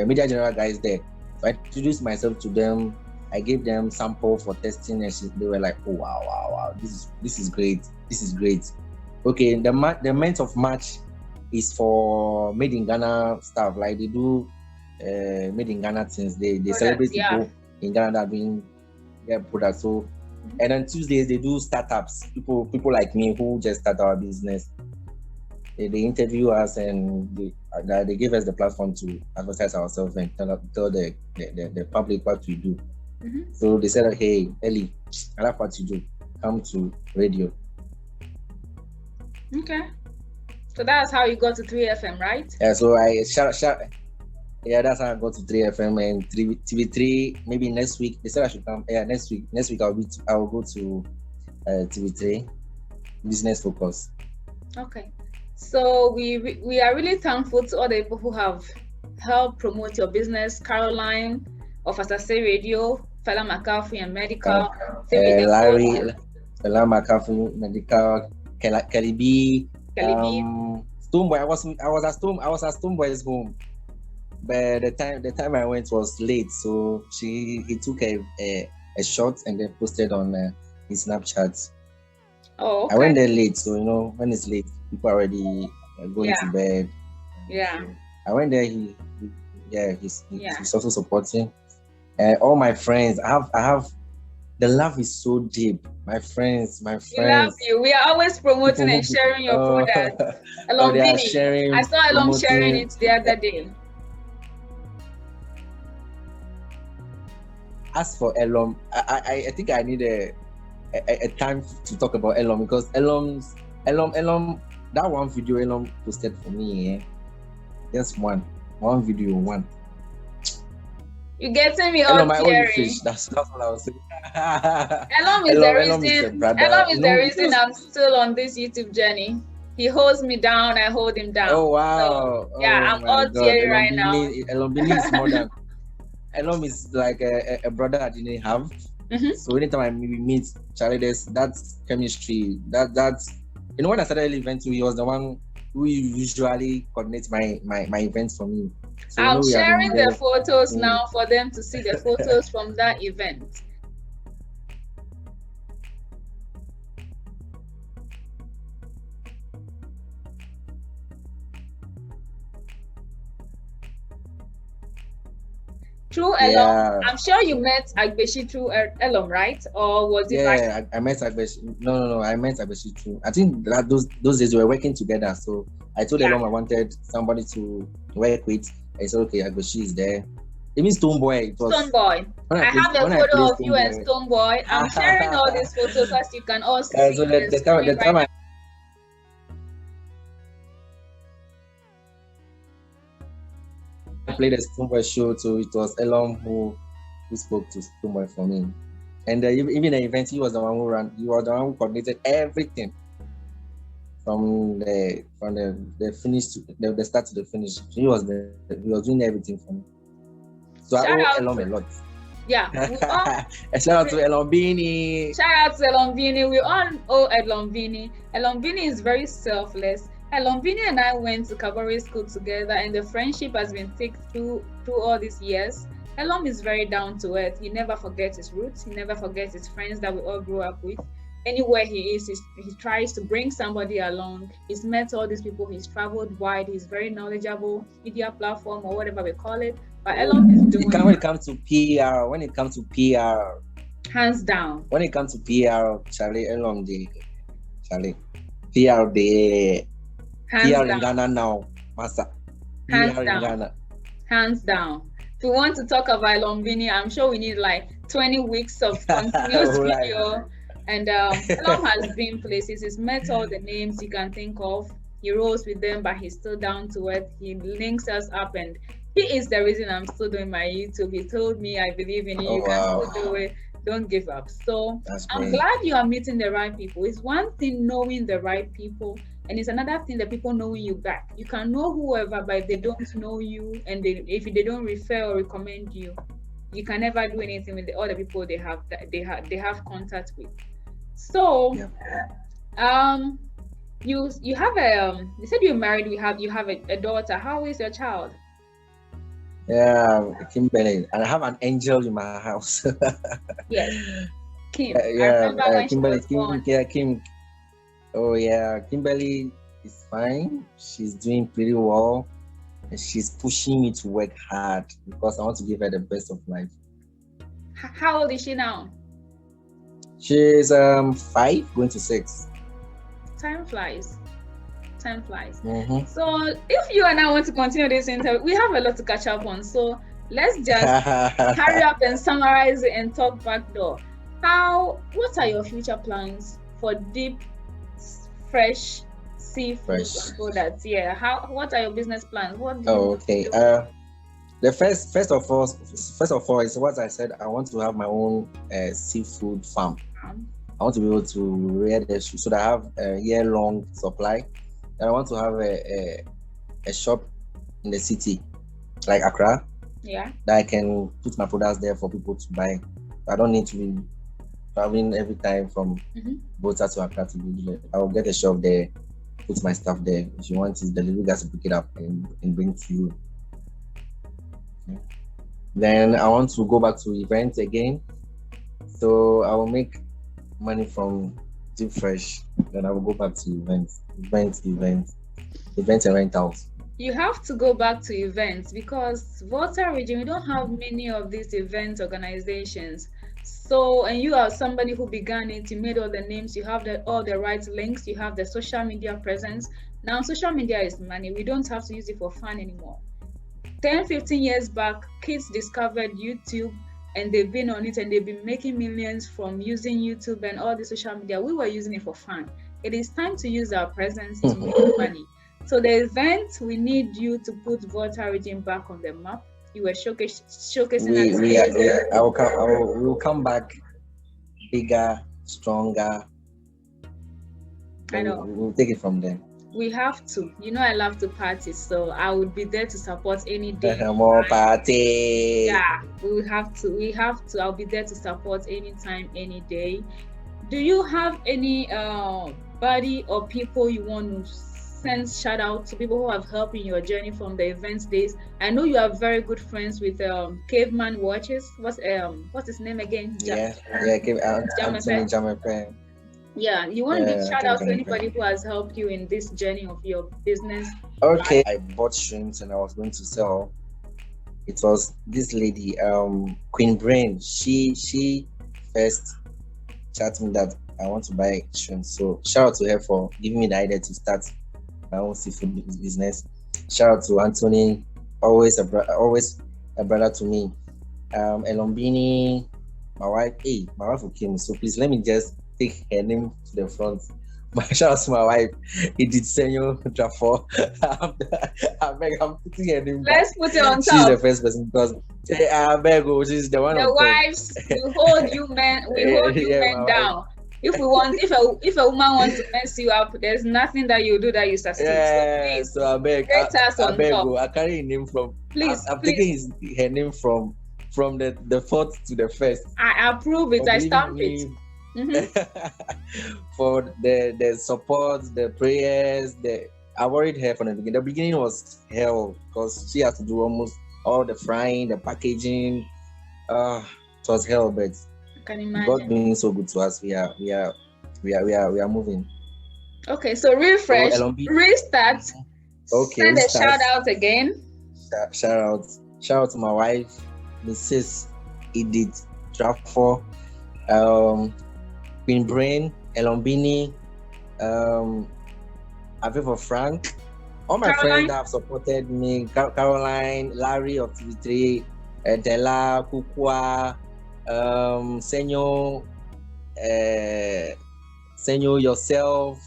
media general guys there. So I introduced myself to them. I gave them sample for testing, and they were like, "Oh wow! This is great. This is great." Okay, the month of March is for made in Ghana stuff. Like they do made in Ghana things. They celebrate people in Ghana that doing their products. So, and on Tuesdays they do startups. People like me who just start our business. They interview us, and they give us the platform to advertise ourselves and tell the public what we do. Mm-hmm. So they said, "Hey, Ellie, I like what you do. Come to radio." Okay. So that's how you got to 3FM, right? Yeah. So I yeah, that's how I got to 3FM and TV3. Maybe next week. They said I should come. Yeah, next week. Next week I will go to TV3 Business Focus. Okay. So we are really thankful to all the people who have helped promote your business. Caroline of Asase Radio, Fela McAfee and Medical, Larry, Fela McAfee, Medical, Kelly B, Stoneboy. I was at Stoneboy's home, but the time I went was late, so he took a shot and then posted on his Snapchat. Oh, okay. I went there late, so when it's late, people are already going to bed. Yeah. So I went there. He's also supporting. All my friends, I have the love is so deep. My friends. We love you. We are always promoting and sharing your product. Along I saw Along sharing it the other day. As for Elom, I think I need a time to talk about Elom, because Elom, that one video Elom posted for me, just one video. You're getting me all Elom, I owe you teary. fish. That's what I was saying. Elom is the Elom is the reason. brother. Elom is the reason I'm still on this YouTube journey. He holds me down. I hold him down. Oh So, wow! yeah, Oh I'm my all God! teary right now. Elombini is more than. Elom is like a brother I didn't have. So anytime we meet, Charlie, there's that's chemistry. That's when I started the event, he was the one who usually coordinates my events for me. So I'm sharing the photos now for them to see the photos from that event. Through Elom, I'm sure you met Agbeshi through Elom, right? Or was it? Yeah, I met Agbeshi. No, I met Agbeshi too. I think that those days we were working together. So I told Elom I wanted somebody to work with. I said, okay, Agbeshi is there. Even Stoneboy. Stoneboy. I have a photo of you and Stoneboy. I'm sharing all these photos as you can all see. So the time I played a Stoneboy show, so it was Elom who spoke to Stoneboy for me. And even the event, he was the one who ran. He was the one who coordinated everything from the finish to the start to the finish. He was doing everything for me. So I owe Elom a lot. Yeah. Shout out to Elombini. Shout out to Elombini. We all owe Elombini. Elombini is very selfless. Elombini and I went to cabaret school together, and the friendship has been thick through all these years. Elom is very down to earth. He never forgets his roots. He never forgets his friends that we all grew up with. Anywhere he is, he tries to bring somebody along. He's met all these people. He's traveled wide. He's very knowledgeable, media platform or whatever we call it. But Elom is doing. When it comes to PR, hands down. When it comes to PR, Charlie Elom Charlie PR the. PR in Ghana now, Masa. Hands down. Hands down. If we want to talk about Elombini, I'm sure we need like 20 weeks of continuous video. And Elom has been places. He's met all the names you can think of. He rolls with them, but he's still down to earth. He links us up, and he is the reason I'm still doing my YouTube. He told me, I believe in you. You can still do it. Don't give up. So I'm glad you are meeting the right people. It's one thing knowing the right people, and it's another thing that people knowing you back. You can know whoever, but if they don't know you and if they don't refer or recommend you, you can never do anything with the other people they have contact with. So, you have you said you're married. You have a daughter. How is your child? Yeah, Kimberly, and I have an angel in my house. Yes, Kim. Kim. Oh yeah, Kimberly is fine. She's doing pretty well, and she's pushing me to work hard because I want to give her the best of life. How old is she now? She's 5, going to 6. Time flies. Time flies. Mm-hmm. So if you and I want to continue this interview, we have a lot to catch up on. So let's just hurry up and summarize it and talk back door. What are your future plans for deep, fresh seafood products? Yeah. What are your business plans? Okay. The first of all is what I said. I want to have my own seafood farm. I want to be able to rear the fish so that I have a year-long supply. And I want to have a shop in the city, like Accra. Yeah. That I can put my products there for people to buy. I don't need to be traveling every time from Bota to Accra to do it. I will get a shop there, put my stuff there. If you want, the delivery guys to pick it up and bring to you. Okay. Then I want to go back to events again. So I will make money from Deep Fresh. Then I will go back to events and rentals. You have to go back to events because Volta region, we don't have many of these event organizations. So, and you are somebody who began it, you made all the names, you have all the right links, you have the social media presence. Now, social media is money. We don't have to use it for fun anymore. 10, 15 years back, kids discovered YouTube and they've been on it and they've been making millions from using YouTube and all the social media. We were using it for fun. It is time to use our presence to make money. So the event, we need you to put Volta region back on the map. you were showcasing We at we are, the yeah, we will come back bigger, stronger. I Then know. we'll take it from there. We have to. You know I love to party, so I would be there to support any day. More party. Yeah, we will have to. We have to. I'll be there to support anytime, any day. Do you have any body or people you want to send shout out to, people who have helped in your journey from the events days? I know you are very good friends with Caveman Watches. What's his name again? Yeah, Anthony Jamepe. Yeah, you want to give shout out to Jamepe. anybody who has helped you in this journey of your business? Okay, I bought shrimps and I was going to sell. It was this lady, Queen Brain. She first chatted me that I want to buy shrimps. So shout out to her for giving me the idea to start my own seafood business. Shout out to Anthony, always a brother to me. Elombini, my wife who came. So please let me just take her name to the front. Shout out to my wife, Edith Senor Draphor. I'm putting her name back. Let's put it on top. She's the first person because she's the one. The wives, we hold you men, men down. Wife. If a woman wants to mess you up, there's nothing that you do that you succeed. Yeah, so I beg go. I carry her name from. Please, I'm taking her name from the fourth to the first. I approve it. I stamp it. For the support, the prayers, I worried her from the beginning. The beginning was hell because she had to do almost all the frying, the packaging. It was hell, but I can imagine. God being so good to us, we are moving. Okay, so refresh, restart. Okay, send a shout out again. Shout out to my wife, Mrs. Edith Draphor, Queen Brain, Elombini, Aviva Frank, all my friends that have supported me, Caroline, Larry of TV3, Della, Kukwa, Senor, yourself.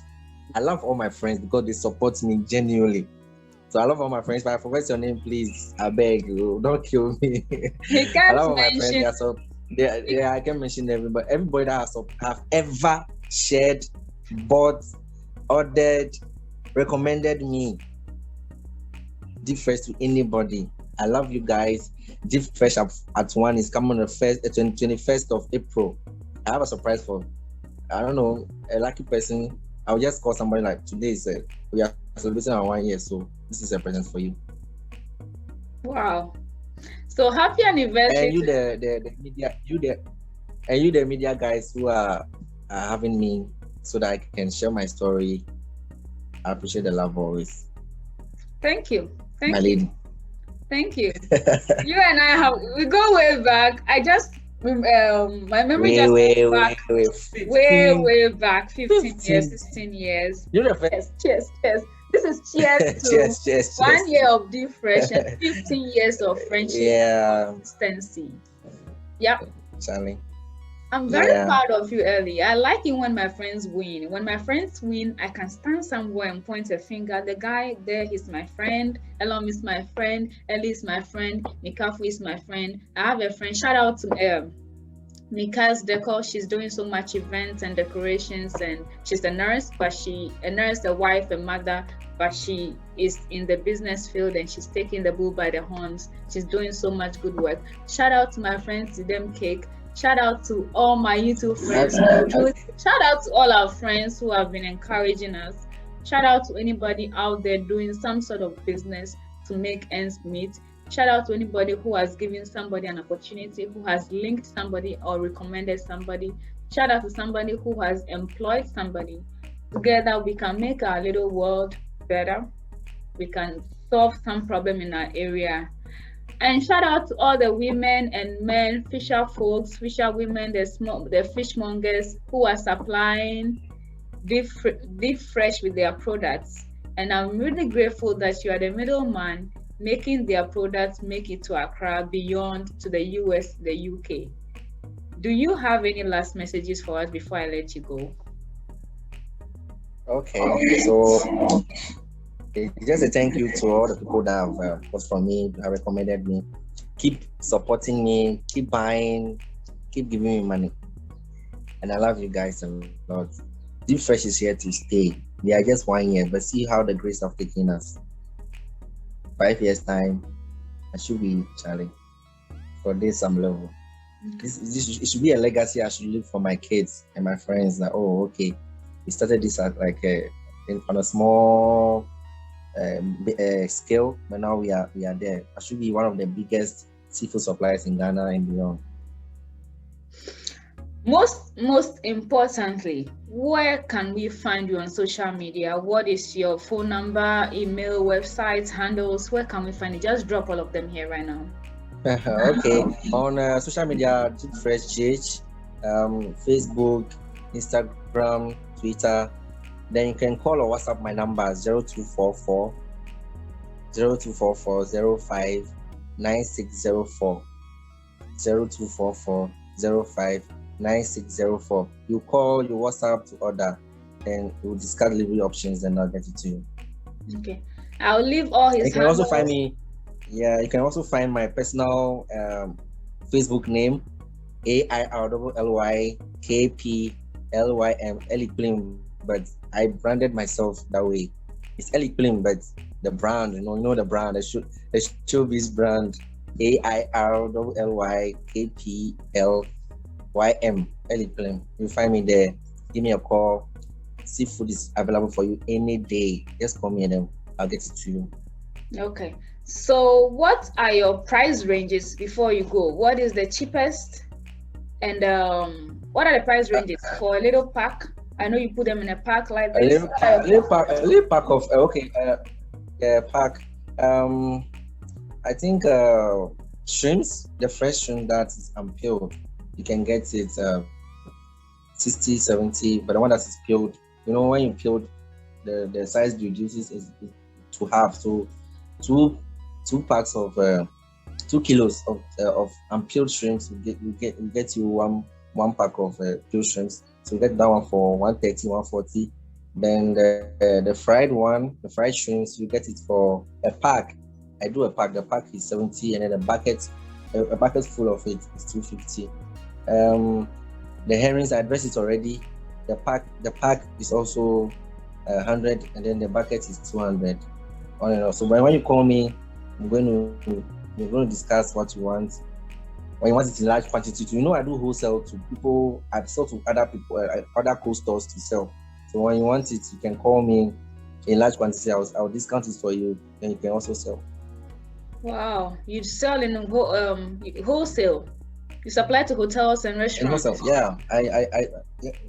I love all my friends because they support me genuinely. So I love all my friends. If I forget your name, please, I beg you, don't kill me. You can't I love all my friends. I can mention everybody. Everybody that have ever shared, bought, ordered, recommended me. Deep Fresh to anybody. I love you guys. Deep Fresh at 1 is coming on the 21st of April. I have a surprise for, I don't know, a lucky person. I'll just call somebody like today. We are celebrating our 1 year, so this is a present for you. Wow! So happy anniversary! And you the media guys who are having me so that I can share my story. I appreciate the love always. Thank you. My lady. Thank you. You and I we go way back. I just my memory way back 15 years, 16 years. You're the first. Cheers. This is cheers to cheers. 1 year of Deep Fresh and 15 years of friendship. Yeah. Consistency. Yep. Charlie. I'm very proud of you, Ellie. I like it when my friends win. When my friends win, I can stand somewhere and point a finger. The guy there, he's my friend. Elom is my friend. Ellie is my friend. Mikafu is my friend. I have a friend. Shout out to Mika's Decor. She's doing so much events and decorations, and she's a nurse, a wife, a mother, but she is in the business field and she's taking the bull by the horns. She's doing so much good work. Shout out to my friends, Zidem Cake. Shout out to all my YouTube friends. Shout out to all our friends who have been encouraging us. Shout out to anybody out there doing some sort of business to make ends meet. Shout out to anybody who has given somebody an opportunity, who has linked somebody or recommended somebody. Shout out to somebody who has employed somebody. Together we can make our little world better. We can solve some problem in our area. And shout out to all the women and men, fisher folks, fisher women, the fishmongers who are supplying Deep Fresh with their products. And I'm really grateful that you are the middleman making their products make it to Accra, beyond to the US, the UK. Do you have any last messages for us before I let you go? Okay, so just a thank you to all the people that have bought from me, have recommended me. keep supporting me, keep buying, keep giving me money. And I love you guys a lot. Deep Fresh is here to stay. We are just 1 year, but see how the grace of taking us. 5 years time, I should be Charlie for this some level. This it should be a legacy I should leave for my kids and my friends. That okay, we started this at like on a small scale, but now we are there. I should be one of the biggest seafood suppliers in Ghana and beyond. Most importantly, where can we find you on social media? What is your phone number, email, websites, handles? Where can we find you? Just drop all of them here right now. Okay, on social media, Deep Fresh GH, Facebook, Instagram, Twitter. Then you can call or WhatsApp my number 0244 05 9604 0244 05 9604. You call, you WhatsApp to order, and we'll discuss delivery options and I'll get it to you. Okay. I'll leave all his. You can also find me. Yeah, you can also find my personal Facebook name, AIRLLYKPLYM, Ellie Plim, but I branded myself that way. It's Ellie Plim, but the brand, you know the brand, the showbiz brand, AIRLLYKPLYM, Ellie Plim. You find me there. Give me a call. Seafood is available for you any day. Just call me and then I'll get it to you. Okay. So what are your price ranges before you go? What is the cheapest? And what are the price ranges for a little pack? I know you put them in a pack like this. A little pack of pack. I think shrimps, the fresh shrimp that is unpeeled, you can get it 60, 70, but the one that is peeled, when you peeled, the size reduces is to half. So two packs of 2 kilos of unpeeled shrimps will get you one pack of peeled shrimps. So you get that one for 130, 140. Then the fried one, the fried shrimps, you get it for a pack. I do a pack. The pack is 70, and then a bucket full of it is 250. The herrings, I addressed it already. The pack is also 100, and then the bucket is 200. On and off. So when you call me, we're going to discuss what you want. When you want it in large quantity, I do wholesale to people. I sell to other people, other co-stores to sell. So when you want it, you can call me in large quantity. I'll discount it for you, and you can also sell. Wow, you sell in wholesale. You supply to hotels and restaurants. And wholesale, yeah. I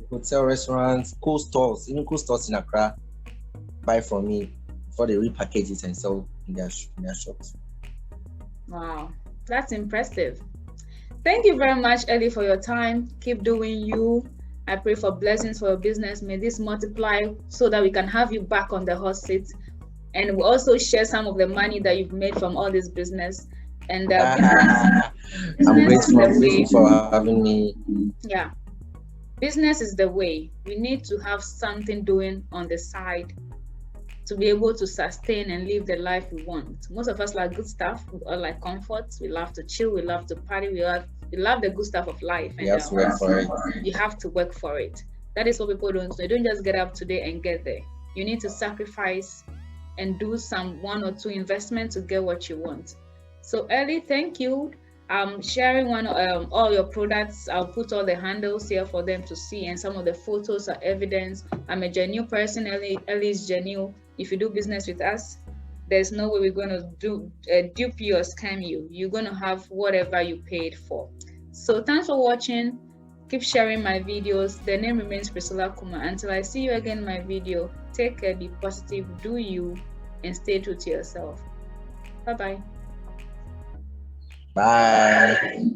hotel, restaurants, co-stores, even co-stores in Accra buy from me before they repackage it and sell in their shops. Wow, that's impressive. Thank you very much, Ellie, for your time. Keep doing you. I pray for blessings for your business. May this multiply so that we can have you back on the hot seat. And we'll also share some of the money that you've made from all this business. And I'm grateful for having me. Yeah. Business is the way. We need to have something doing on the side to be able to sustain and live the life we want. Most of us like good stuff, we all like comfort, we love to chill, we love to party, we love the good stuff of life. And you have to work for it. You have to work for it. That is what people don't do. They don't just get up today and get there. You need to sacrifice and do some 1 or 2 investments to get what you want. So Ellie, thank you. I'm sharing all your products. I'll put all the handles here for them to see, and some of the photos are evidence. I'm a genuine person. Ellie is genuine. If you do business with us, there's no way we're going to dupe you or scam you. You're going to have whatever you paid for. So thanks for watching. Keep sharing my videos. The name remains Priscilla Kuma. Until I see you again in my video, take care, be positive, do you, and stay true to yourself. Bye-bye. Bye.